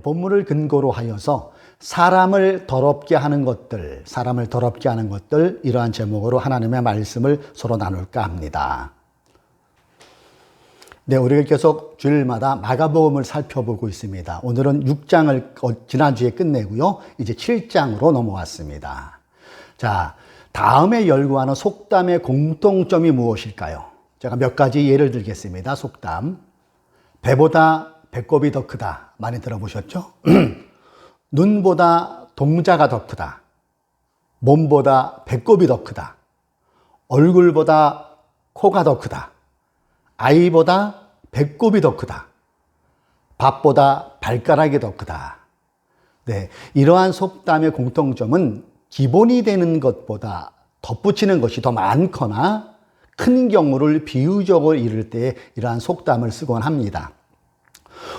본문을 근거로 하여서 사람을 더럽게 하는 것들, 이러한 제목으로 하나님의 말씀을 서로 나눌까 합니다. 네, 우리가 계속 주일마다 마가복음을 살펴보고 있습니다. 오늘은 6장을 지난주에 끝내고요. 이제 7장으로 넘어왔습니다. 자, 다음에 열거하는 속담의 공통점이 무엇일까요? 제가 몇 가지 예를 들겠습니다. 속담. 배보다 배꼽이 더 크다. 많이 들어보셨죠? 눈보다 동자가 더 크다. 몸보다 배꼽이 더 크다. 얼굴보다 코가 더 크다. 아이보다 배꼽이 더 크다. 밥보다 발가락이 더 크다. 네, 이러한 속담의 공통점은 기본이 되는 것보다 덧붙이는 것이 더 많거나 큰 경우를 비유적으로 이를 때 이러한 속담을 쓰곤 합니다.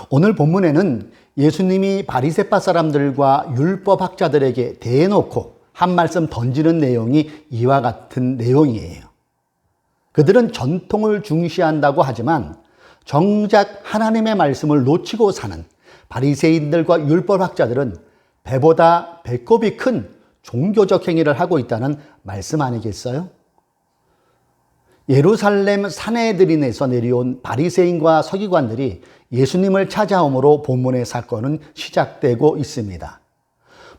오늘 본문에는 예수님이 바리새파 사람들과 율법학자들에게 대놓고 한 말씀 던지는 내용이 이와 같은 내용이에요. 그들은 전통을 중시한다고 하지만 정작 하나님의 말씀을 놓치고 사는 바리새인들과 율법학자들은 배보다 배꼽이 큰 종교적 행위를 하고 있다는 말씀 아니겠어요? 예루살렘 산헤드린에서 내려온 바리새인과 서기관들이 예수님을 찾아옴으로 본문의 사건은 시작되고 있습니다.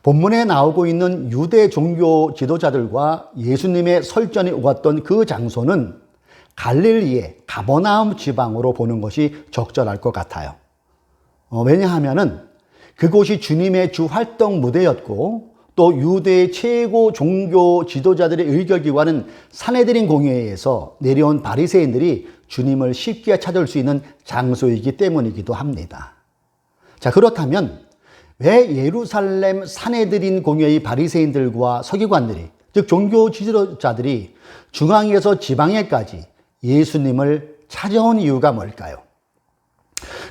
본문에 나오고 있는 유대 종교 지도자들과 예수님의 설전이 오갔던 그 장소는 갈릴리의 가버나움 지방으로 보는 것이 적절할 것 같아요. 왜냐하면 그곳이 주님의 주 활동 무대였고 또 유대의 최고 종교 지도자들의 의결기관은 산헤드린 공회에서 내려온 바리새인들이 주님을 쉽게 찾을 수 있는 장소이기 때문이기도 합니다. 자, 그렇다면 왜 예루살렘 산헤드린 공회의 바리새인들과 서기관들이, 즉 종교 지도자들이 중앙에서 지방에까지 예수님을 찾아온 이유가 뭘까요?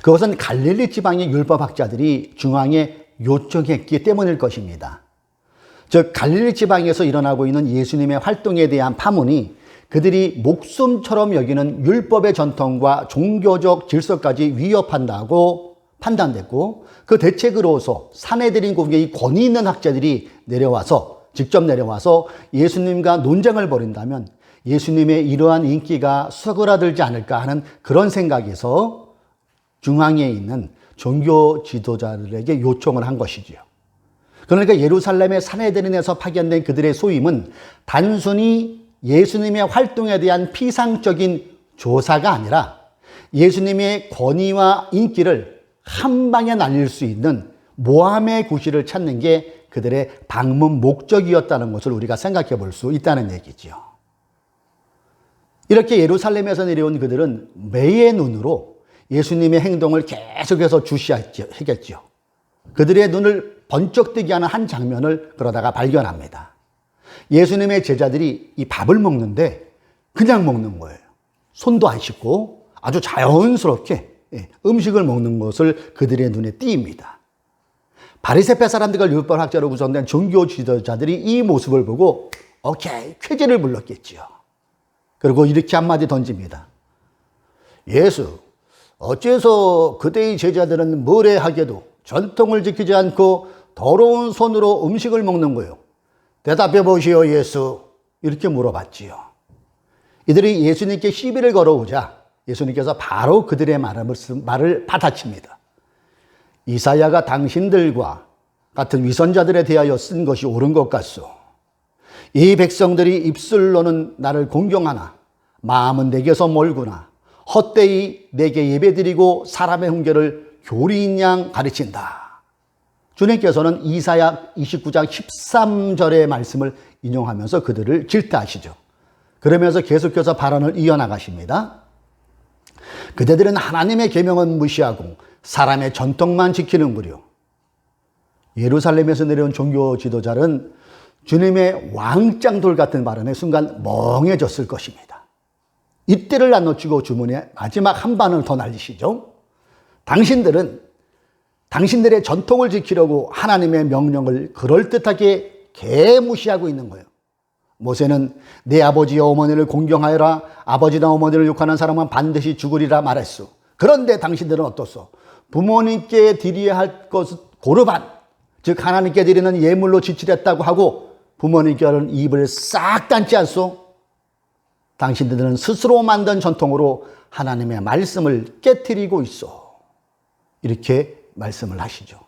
그것은 갈릴리 지방의 율법학자들이 중앙에 요청했기 때문일 것입니다. 즉 갈릴리 지방에서 일어나고 있는 예수님의 활동에 대한 파문이 그들이 목숨처럼 여기는 율법의 전통과 종교적 질서까지 위협한다고 판단됐고, 그 대책으로서 산헤드린 공회의 권위 있는 학자들이 직접 내려와서 예수님과 논쟁을 벌인다면 예수님의 이러한 인기가 수그라들지 않을까 하는 그런 생각에서 중앙에 있는 종교 지도자들에게 요청을 한 것이지요. 그러니까 예루살렘의 산헤드린에서 파견된 그들의 소임은 단순히 예수님의 활동에 대한 피상적인 조사가 아니라 예수님의 권위와 인기를 한 방에 날릴 수 있는 모함의 구실을 찾는 게 그들의 방문 목적이었다는 것을 우리가 생각해 볼 수 있다는 얘기죠. 이렇게 예루살렘에서 내려온 그들은 매의 눈으로 예수님의 행동을 계속해서 주시하겠죠. 그들의 눈을 번쩍 뜨게 하는 한 장면을 그러다가 발견합니다. 예수님의 제자들이 이 밥을 먹는데 그냥 먹는 거예요. 손도 안 씻고 아주 자연스럽게 음식을 먹는 것을 그들의 눈에 띄입니다. 바리새파 사람들과 율법학자로 구성된 종교 지도자들이 이 모습을 보고 오케이, 쾌재를 불렀겠지요. 그리고 이렇게 한마디 던집니다. 예수, 어째서 그대의 제자들은 무례하게도 전통을 지키지 않고 더러운 손으로 음식을 먹는 거요? 대답해 보시오, 예수. 이렇게 물어봤지요. 이들이 예수님께 시비를 걸어오자 예수님께서 바로 그들의 말을 받아칩니다. 이사야가 당신들과 같은 위선자들에 대하여 쓴 것이 옳은 것 같소. 이 백성들이 입술로는 나를 공경하나 마음은 내게서 멀구나. 헛되이 내게 예배드리고 사람의 훈계를 교리인 양 가르친다. 주님께서는 이사야 29장 13절의 말씀을 인용하면서 그들을 질타하시죠. 그러면서 계속해서 발언을 이어나가십니다. 그대들은 하나님의 계명은 무시하고 사람의 전통만 지키는구려. 예루살렘에서 내려온 종교 지도자는 주님의 왕짱돌 같은 발언에 순간 멍해졌을 것입니다. 이때를 안 놓치고 주문에 마지막 한 반을 더 날리시죠. 당신들은 당신들의 전통을 지키려고 하나님의 명령을 그럴듯하게 개무시하고 있는 거예요. 모세는 내 아버지와 어머니를 공경하여라. 아버지나 어머니를 욕하는 사람은 반드시 죽으리라 말했소. 그런데 당신들은 어떻소? 부모님께 드려야 할 것은 고르반, 즉 하나님께 드리는 예물로 지출했다고 하고 부모님께는 입을 싹 닫지 않소? 당신들은 스스로 만든 전통으로 하나님의 말씀을 깨트리고 있어. 이렇게 말씀을 하시죠.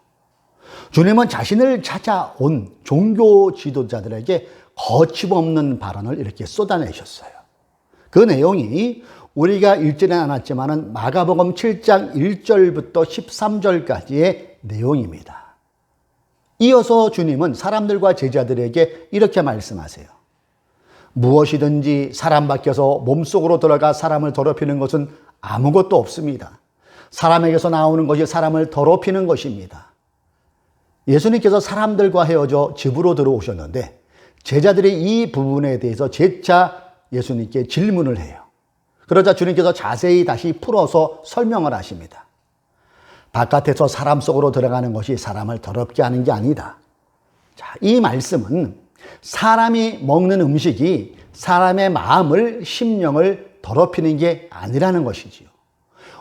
주님은 자신을 찾아온 종교 지도자들에게 거침없는 발언을 이렇게 쏟아내셨어요. 그 내용이 우리가 읽지는 않았지만 마가복음 7장 1절부터 13절까지의 내용입니다. 이어서 주님은 사람들과 제자들에게 이렇게 말씀하세요. 무엇이든지 사람 밖에서 몸속으로 들어가 사람을 더럽히는 것은 아무것도 없습니다. 사람에게서 나오는 것이 사람을 더럽히는 것입니다. 예수님께서 사람들과 헤어져 집으로 들어오셨는데 제자들이 이 부분에 대해서 재차 예수님께 질문을 해요. 그러자 주님께서 자세히 다시 풀어서 설명을 하십니다. 바깥에서 사람 속으로 들어가는 것이 사람을 더럽게 하는 게 아니다. 자, 이 말씀은 사람이 먹는 음식이 사람의 마음을, 심령을 더럽히는 게 아니라는 것이지요.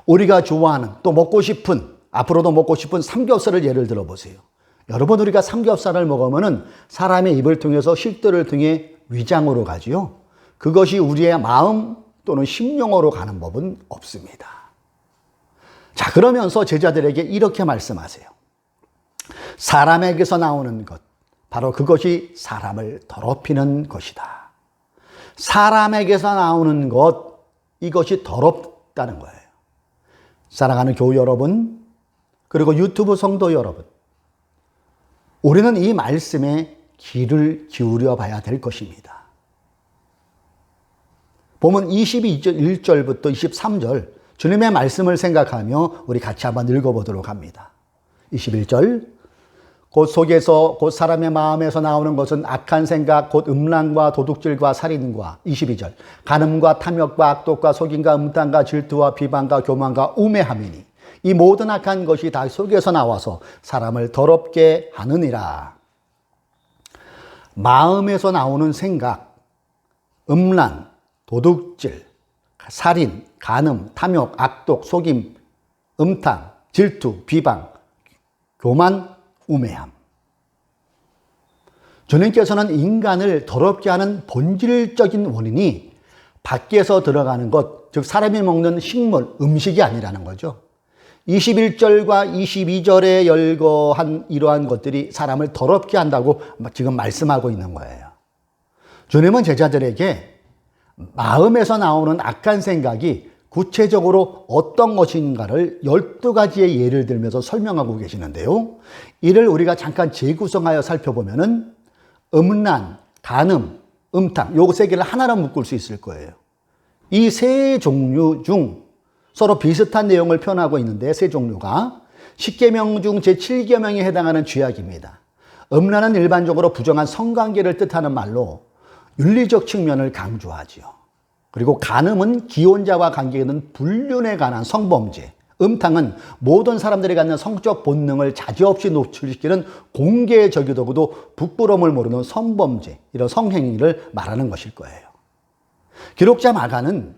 우리가 좋아하는 또 먹고 싶은, 앞으로도 먹고 싶은 삼겹살을 예를 들어 보세요. 여러분, 우리가 삼겹살을 먹으면 사람의 입을 통해서 식도를 통해 위장으로 가지요. 그것이 우리의 마음 또는 심령으로 가는 법은 없습니다. 자, 그러면서 제자들에게 이렇게 말씀하세요. 사람에게서 나오는 것, 바로 그것이 사람을 더럽히는 것이다. 사람에게서 나오는 것, 이것이 더럽다는 거예요. 사랑하는 교우 여러분, 그리고 유튜브 성도 여러분, 우리는 이 말씀에 귀를 기울여 봐야 될 것입니다. 보면 21절부터 23절 주님의 말씀을 생각하며 우리 같이 한번 읽어보도록 합니다. 21절, 곧 속에서 곧 사람의 마음에서 나오는 것은 악한 생각, 곧 음란과 도둑질과 살인과 22절, 간음과 탐욕과 악독과 속임과 음탕과 질투와 비방과 교만과 우매함이니 이 모든 악한 것이 다 속에서 나와서 사람을 더럽게 하느니라. 마음에서 나오는 생각, 음란, 도둑질, 살인, 간음, 탐욕, 악독, 속임, 음탕, 질투, 비방, 교만, 우매함. 주님께서는 인간을 더럽게 하는 본질적인 원인이 밖에서 들어가는 것, 즉 사람이 먹는 식물, 음식이 아니라는 거죠. 21절과 22절에 열거한 이러한 것들이 사람을 더럽게 한다고 지금 말씀하고 있는 거예요. 주님은 제자들에게 마음에서 나오는 악한 생각이 구체적으로 어떤 것인가를 12가지의 예를 들면서 설명하고 계시는데요. 이를 우리가 잠깐 재구성하여 살펴보면은 음란, 간음, 음탕, 요 세 개를 하나로 묶을 수 있을 거예요. 이 세 종류 중 서로 비슷한 내용을 표현하고 있는데 세 종류가 10계명 중 제7계명에 해당하는 죄악입니다. 음란은 일반적으로 부정한 성관계를 뜻하는 말로 윤리적 측면을 강조하지요. 그리고 간음은 기혼자와 관계에 있는 불륜에 관한 성범죄, 음탕은 모든 사람들이 갖는 성적 본능을 자제없이 노출시키는 공개적이더라도 부끄러움을 모르는 성범죄, 이런 성행위를 말하는 것일 거예요. 기록자 마가는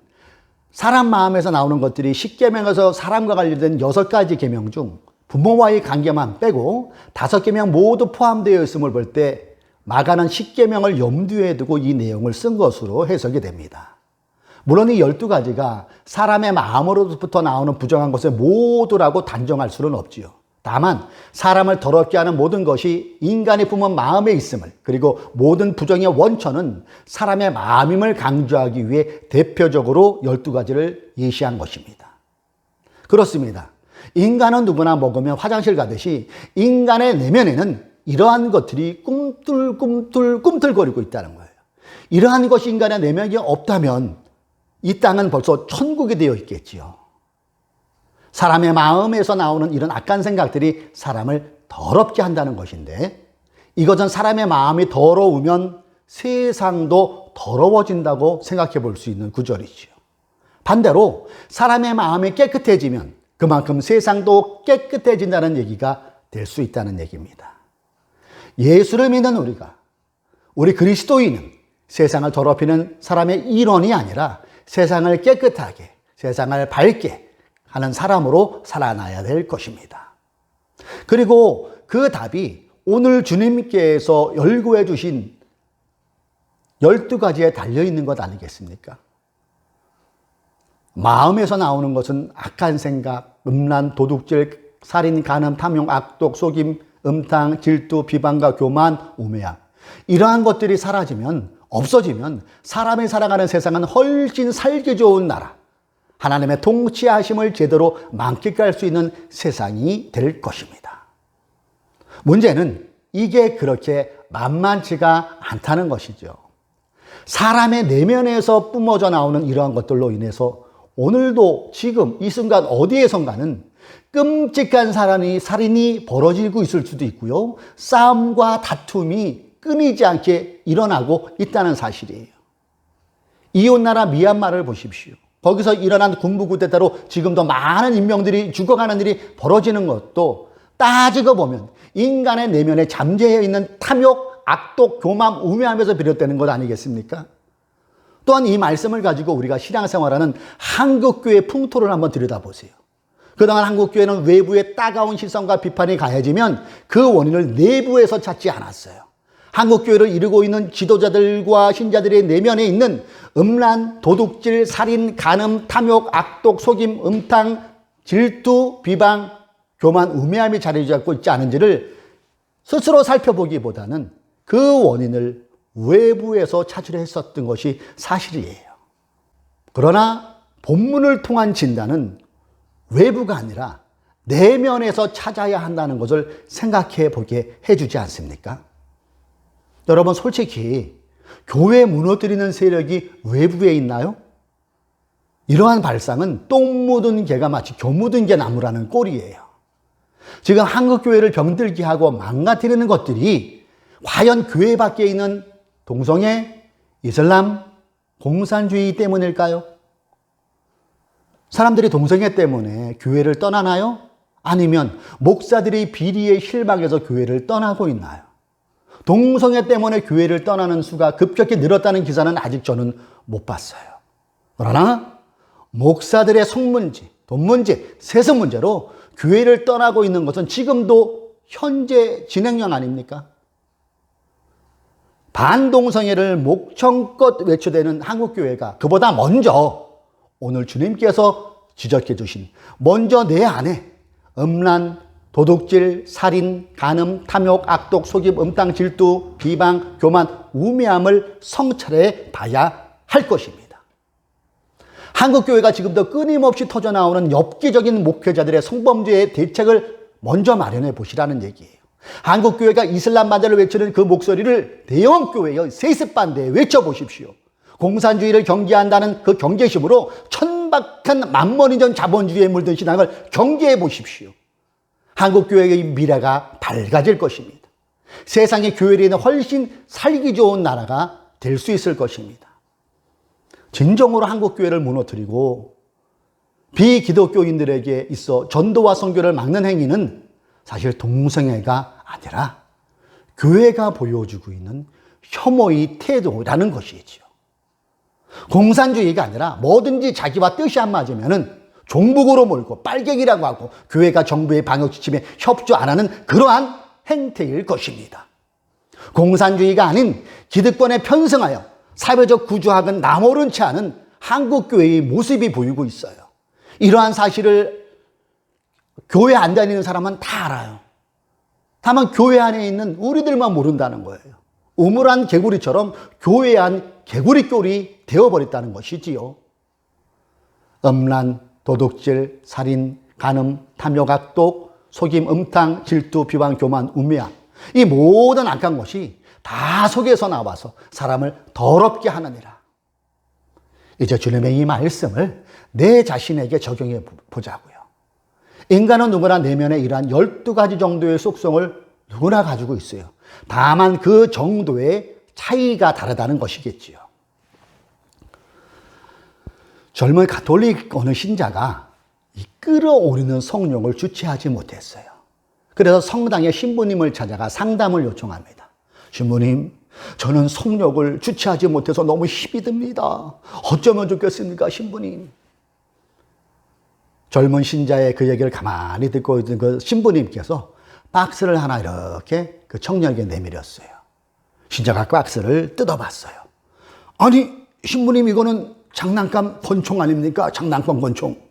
사람 마음에서 나오는 것들이 10계명에서 사람과 관련된 6가지 계명 중 부모와의 관계만 빼고 5계명 모두 포함되어 있음을 볼 때 마가는 10계명을 염두에 두고 이 내용을 쓴 것으로 해석이 됩니다. 물론 이 12가지가 사람의 마음으로부터 나오는 부정한 것의 모두라고 단정할 수는 없지요. 다만 사람을 더럽게 하는 모든 것이 인간이 품은 마음에 있음을, 그리고 모든 부정의 원천은 사람의 마음임을 강조하기 위해 대표적으로 12가지를 예시한 것입니다. 그렇습니다. 인간은 누구나 먹으면 화장실 가듯이 인간의 내면에는 이러한 것들이 꿈틀꿈틀거리고 있다는 거예요. 이러한 것이 인간의 내면에 없다면 이 땅은 벌써 천국이 되어 있겠지요. 사람의 마음에서 나오는 이런 악한 생각들이 사람을 더럽게 한다는 것인데, 이것은 사람의 마음이 더러우면 세상도 더러워진다고 생각해 볼 수 있는 구절이지요. 반대로 사람의 마음이 깨끗해지면 그만큼 세상도 깨끗해진다는 얘기가 될 수 있다는 얘기입니다. 예수를 믿는 우리 그리스도인은 세상을 더럽히는 사람의 일원이 아니라 세상을 깨끗하게, 세상을 밝게 하는 사람으로 살아나야 될 것입니다. 그리고 그 답이 오늘 주님께서 열거해 주신 12가지에 달려있는 것 아니겠습니까? 마음에서 나오는 것은 악한 생각, 음란, 도둑질, 살인, 간음, 탐욕, 악독, 속임, 음탕, 질투, 비방과 교만, 우매함. 이러한 것들이 사라지면, 없어지면 사람이 살아가는 세상은 훨씬 살기 좋은 나라, 하나님의 통치하심을 제대로 만끽할 수 있는 세상이 될 것입니다. 문제는 이게 그렇게 만만치가 않다는 것이죠. 사람의 내면에서 뿜어져 나오는 이러한 것들로 인해서 오늘도 지금 이 순간 어디에선가는 끔찍한 살인이 벌어지고 있을 수도 있고요. 싸움과 다툼이 끊이지 않게 일어나고 있다는 사실이에요. 이웃나라 미얀마를 보십시오. 거기서 일어난 군부 쿠데타로 지금도 많은 인명들이 죽어가는 일이 벌어지는 것도 따지고 보면 인간의 내면에 잠재해 있는 탐욕, 악독, 교만, 우매함에서 비롯되는 것 아니겠습니까? 또한 이 말씀을 가지고 우리가 신앙생활하는 한국교회 풍토를 한번 들여다보세요. 그동안 한국교회는 외부의 따가운 시선과 비판이 가해지면 그 원인을 내부에서 찾지 않았어요. 한국교회를 이루고 있는 지도자들과 신자들의 내면에 있는 음란, 도둑질, 살인, 간음, 탐욕, 악독, 속임, 음탕, 질투, 비방, 교만, 우매함이 자리 잡고 있지 않은지를 스스로 살펴보기보다는 그 원인을 외부에서 찾으려 했었던 것이 사실이에요. 그러나 본문을 통한 진단은 외부가 아니라 내면에서 찾아야 한다는 것을 생각해 보게 해주지 않습니까? 여러분, 솔직히 교회 무너뜨리는 세력이 외부에 있나요? 이러한 발상은 똥 묻은 개가 마치 겨 묻은 개 나무라는 꼴이에요. 지금 한국교회를 병들게 하고 망가뜨리는 것들이 과연 교회 밖에 있는 동성애, 이슬람, 공산주의 때문일까요? 사람들이 동성애 때문에 교회를 떠나나요? 아니면 목사들이 비리에 실망해서 교회를 떠나고 있나요? 동성애 때문에 교회를 떠나는 수가 급격히 늘었다는 기사는 아직 저는 못 봤어요. 그러나 목사들의 성문제, 돈 문제, 세습 문제로 교회를 떠나고 있는 것은 지금도 현재 진행형 아닙니까? 반동성애를 목청껏 외쳐대는 한국교회가 그보다 먼저 오늘 주님께서 지적해 주신 먼저 내 안에 음란, 도둑질, 살인, 간음, 탐욕, 악독, 속임, 음탕, 질투, 비방, 교만, 우매함을 성찰해 봐야 할 것입니다. 한국교회가 지금도 끊임없이 터져나오는 엽기적인 목회자들의 성범죄의 대책을 먼저 마련해 보시라는 얘기예요. 한국교회가 이슬람 반대를 외치는 그 목소리를 대형교회의 세습반대에 외쳐보십시오. 공산주의를 경계한다는 그 경계심으로 천박한 만머니전 자본주의에 물든 신앙을 경계해 보십시오. 한국교회의 미래가 밝아질 것입니다. 세상의 교회에는 훨씬 살기 좋은 나라가 될 수 있을 것입니다. 진정으로 한국교회를 무너뜨리고 비기독교인들에게 있어 전도와 선교를 막는 행위는 사실 동성애가 아니라 교회가 보여주고 있는 혐오의 태도라는 것이지요. 공산주의가 아니라 뭐든지 자기와 뜻이 안 맞으면은 종북으로 몰고 빨갱이라고 하고 교회가 정부의 방역 지침에 협조 안 하는 그러한 행태일 것입니다. 공산주의가 아닌 기득권에 편승하여 사회적 구조학은 나모른 채 하는 한국교회의 모습이 보이고 있어요. 이러한 사실을 교회 안 다니는 사람은 다 알아요. 다만 교회 안에 있는 우리들만 모른다는 거예요. 우물안 개구리처럼 교회 안 개구리 꼴이 되어버렸다는 것이지요. 음란, 도둑질, 살인, 간음, 탐욕, 악독, 속임, 음탕, 질투, 비방, 교만, 우매함, 이 모든 악한 것이 다 속에서 나와서 사람을 더럽게 하느니라. 이제 주님의 이 말씀을 내 자신에게 적용해 보자고요. 인간은 누구나 내면에 이러한 12가지 정도의 속성을 누구나 가지고 있어요. 다만 그 정도의 차이가 다르다는 것이겠지요. 젊은 가톨릭 어느 신자가 이 끌어오르는 성령을 주체하지 못했어요. 그래서 성당의 신부님을 찾아가 상담을 요청합니다. 신부님, 저는 성령을 주체하지 못해서 너무 힘이 듭니다. 어쩌면 좋겠습니까, 신부님? 젊은 신자의 그 얘기를 가만히 듣고 있던 그 신부님께서 박스를 하나 이렇게 그 청년에게 내밀었어요. 신자가 박스를 뜯어봤어요. 아니, 신부님, 이거는 장난감 권총 아닙니까? 장난감 권총.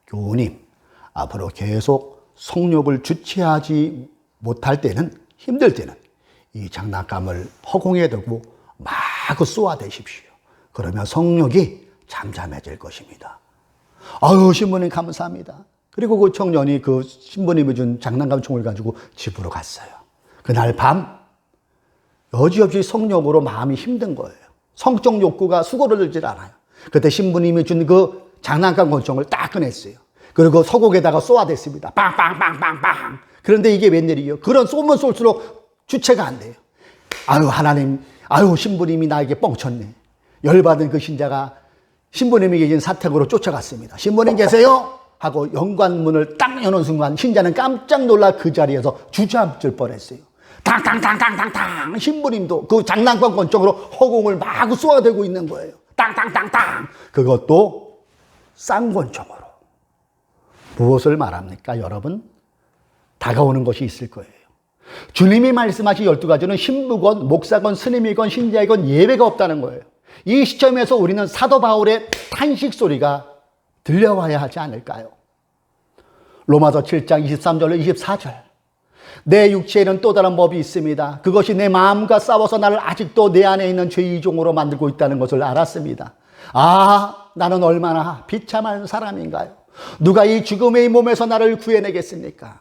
교우님, 앞으로 계속 성욕을 주체하지 못할 때는, 힘들 때는 이 장난감을 허공에 두고 마구 쏘아대십시오. 그러면 성욕이 잠잠해질 것입니다. 아유, 신부님 감사합니다. 그리고 그 청년이 그 신부님이 준 장난감 총을 가지고 집으로 갔어요. 그날 밤 여지없이 성욕으로 마음이 힘든 거예요. 성적 욕구가 수고를 들질 않아요. 그때 신부님이 준 그 장난감 권총을 딱 꺼냈어요. 그리고 서곡에다가 쏘아댔습니다. 빵빵빵빵빵. 그런데 이게 웬일이에요? 그런 쏘면 쏠수록 주체가 안 돼요. 아유, 하나님, 아유, 신부님이 나에게 뻥쳤네. 열받은 그 신자가 신부님이 계신 사택으로 쫓아갔습니다. 신부님 계세요? 하고 현관문을 딱 여는 순간 신자는 깜짝 놀라 그 자리에서 주저앉을 뻔했어요. 탕탕탕탕탕탕. 신부님도 그 장난감 권총으로 허공을 마구 쏘아대고 있는 거예요. 땅땅땅땅. 그것도 쌍권총으로. 무엇을 말합니까, 여러분? 다가오는 것이 있을 거예요. 주님이 말씀하신 12가지는 신부건 목사건 스님이건 신자이건 예외가 없다는 거예요. 이 시점에서 우리는 사도 바울의 탄식 소리가 들려와야 하지 않을까요? 로마서 7장 23절로 24절. 내 육체에는 또 다른 법이 있습니다. 그것이 내 마음과 싸워서 나를 아직도 내 안에 있는 죄의 종으로 만들고 있다는 것을 알았습니다. 아, 나는 얼마나 비참한 사람인가요? 누가 이 죽음의 몸에서 나를 구해내겠습니까?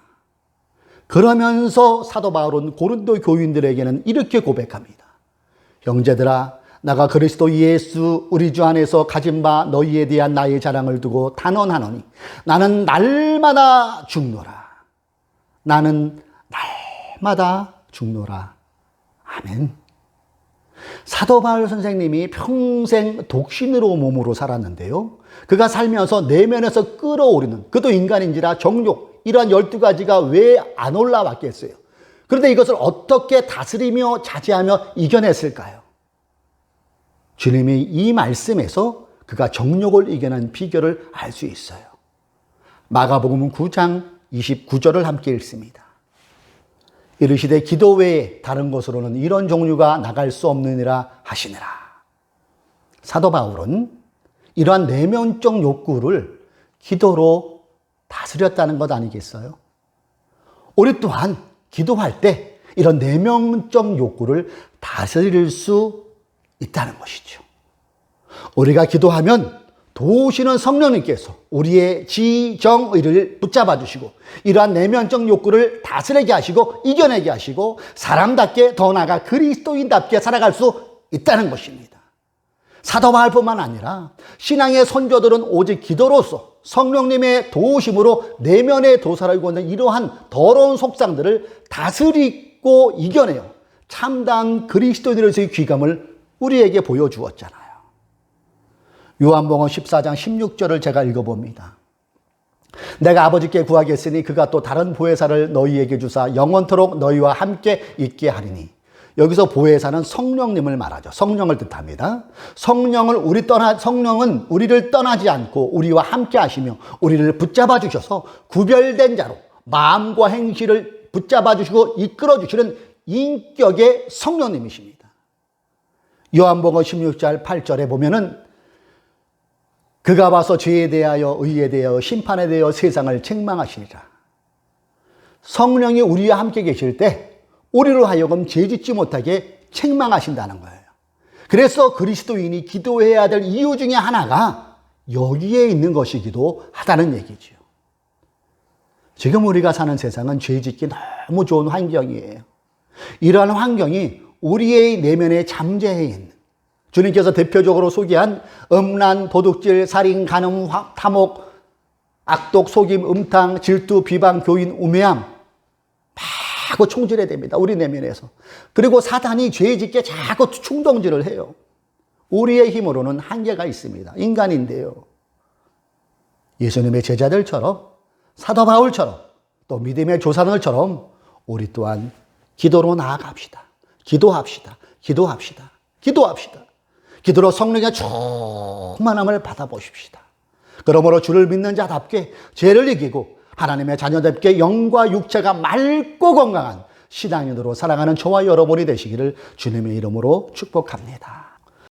그러면서 사도 바울은 고린도 교인들에게는 이렇게 고백합니다. 형제들아, 나가 그리스도 예수 우리 주 안에서 가진 바 너희에 대한 나의 자랑을 두고 단언하노니 나는 날마다 죽노라. 나는 날마다 죽노라. 아멘. 사도 바울 선생님이 평생 독신으로 몸으로 살았는데요. 그가 살면서 내면에서 끓어오르는, 그도 인간인지라 정욕, 이러한 12가지가 왜 안 올라왔겠어요? 그런데 이것을 어떻게 다스리며 자제하며 이겨냈을까요? 주님이 이 말씀에서 그가 정욕을 이겨낸 비결을 알 수 있어요. 마가복음 9장 29절을 함께 읽습니다. 이르시되 기도 외에 다른 것으로는 이런 종류가 나갈 수 없느니라 하시니라. 사도 바울은 이러한 내면적 욕구를 기도로 다스렸다는 것 아니겠어요? 우리 또한 기도할 때 이런 내면적 욕구를 다스릴 수 있다는 것이죠. 우리가 기도하면 도우시는 성령님께서 우리의 지정의를 붙잡아 주시고 이러한 내면적 욕구를 다스리게 하시고 이겨내게 하시고 사람답게 더 나아가 그리스도인답게 살아갈 수 있다는 것입니다. 사도 바울뿐만 아니라 신앙의 선조들은 오직 기도로서 성령님의 도우심으로 내면에 도사하고 있는 이러한 더러운 속상들을 다스리고 이겨내요 참다한 그리스도인으로서의 귀감을 우리에게 보여주었잖아요. 요한복음 14장 16절을 제가 읽어봅니다. 내가 아버지께 구하겠으니 그가 또 다른 보혜사를 너희에게 주사 영원토록 너희와 함께 있게 하리니. 여기서 보혜사는 성령님을 말하죠. 성령을 뜻합니다. 성령은 우리를 떠나지 않고 우리와 함께 하시며 우리를 붙잡아 주셔서 구별된 자로 마음과 행실을 붙잡아 주시고 이끌어 주시는 인격의 성령님이십니다. 요한복음 16장 8절에 보면은 그가 와서 죄에 대하여 의에 대하여 심판에 대하여 세상을 책망하시리라. 성령이 우리와 함께 계실 때 우리로 하여금 죄짓지 못하게 책망하신다는 거예요. 그래서 그리스도인이 기도해야 될 이유 중에 하나가 여기에 있는 것이기도 하다는 얘기죠. 지금 우리가 사는 세상은 죄짓기 너무 좋은 환경이에요. 이러한 환경이 우리의 내면에 잠재해 있는 주님께서 대표적으로 소개한 음란, 도둑질, 살인, 간음, 탐욕, 악독, 속임, 음탕, 질투, 비방, 교인, 우매함 자꾸 총질해야 됩니다. 우리 내면에서. 그리고 사단이 죄 짓게 자꾸 충동질을 해요. 우리의 힘으로는 한계가 있습니다. 인간인데요. 예수님의 제자들처럼 사도 바울처럼 또 믿음의 조상들처럼 우리 또한 기도로 나아갑시다. 기도합시다. 기도합시다. 기도합시다. 기도로 성령의 충만함을 받아보십시다. 그러므로 주를 믿는 자답게 죄를 이기고 하나님의 자녀답게 영과 육체가 맑고 건강한 신앙인으로 살아가는 저와 여러분이 되시기를 주님의 이름으로 축복합니다.